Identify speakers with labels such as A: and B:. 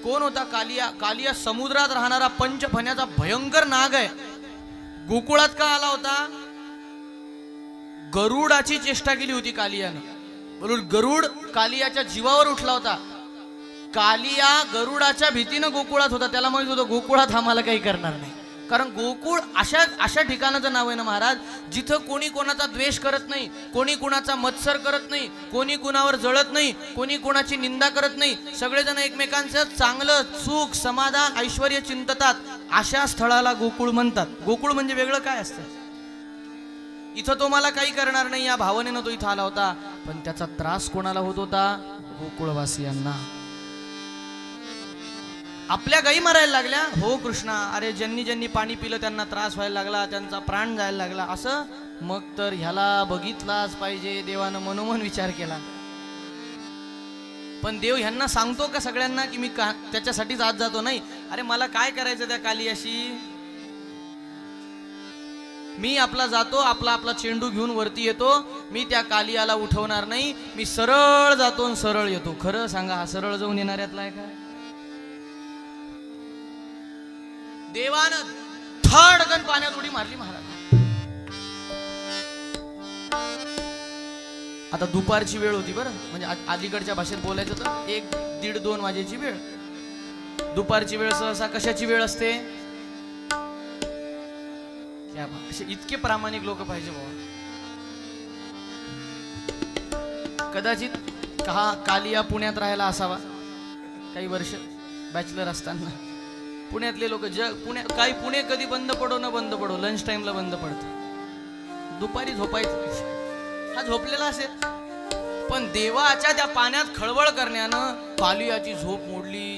A: कोण होता कालिया? कालिया समुद्रात राहणारा पंचफण्याचा भयंकर नाग आहे. गोकुळात का आला होता? गरुडाची चेष्टा केली होती कालियानं. म्हणून गरुड कालियाच्या जीवावर उठला होता. कालिया गरुडाच्या भीतीनं गोकुळात होता. त्याला माहित होतं गोकुळात आम्हाला काही करणार नाही. कारण गोकुळ अशा ठिकाणाचं नाव आहे ना महाराज, जिथं कोणी कोणाचा द्वेष करत नाही, कोणी कुणाचा मत्सर करत नाही, कोणी कुणावर जळत नाही, कोणी कुणाची निंदा करत नाही, सगळेजण एकमेकांचं चांगलं सुख समाधान ऐश्वर्य चिंततात. अशा स्थळाला गोकुळ म्हणतात. गोकुळ म्हणजे वेगळं काय असतं? इथं तो मला काही करणार नाही या भावनेनं तो इथं आला होता. पण त्याचा त्रास कोणाला होत होता? गोकुळवासियांना. आपल्या गायी मरायला लागल्या. हो कृष्णा, अरे ज्यांनी ज्यांनी पाणी पिलं त्यांना त्रास व्हायला लागला, त्यांचा प्राण जायला लागला. असं मग तर ह्याला बघितलाच पाहिजे. देवानं मनोमन विचार केला. पण देव ह्यांना सांगतो का सगळ्यांना की मी त्याच्यासाठीच आज जातो? नाही. अरे मला काय करायचं त्या कालियाशी? मी आपला जातो, आपला आपला चेंडू घेऊन वरती येतो. मी त्या कालियाला उठवणार नाही. मी सरळ जातो आणि सरळ येतो. खरं सांगा, हा सरळ जाऊन येणाऱ्यातला आहे काय? देवानं थडकन पाण्यात उडी मारली महाराज. आता दुपारची वेळ होती बरं, म्हणजे अलीकडच्या भाषेत बोलायचं तर 1, 1:30, 2 वाजेची वेळ. दुपारची वेळ सहसा कशाची वेळ असते? असे इतके प्रामाणिक लोक पाहिजे बाबा. कदाचित कालिया पुण्यात राहायला असावा काही वर्ष बॅचलर असताना. पुण्यातले लोक पुणे कधी बंद पडो न बंद पडो, लंच टाइमला बंद पडतं. दुपारी झोपायचं, हा झोपलेला असेल. पण देवाच्या त्या पाण्यात खळबळ करण्यानं कालियाची झोप मोडली.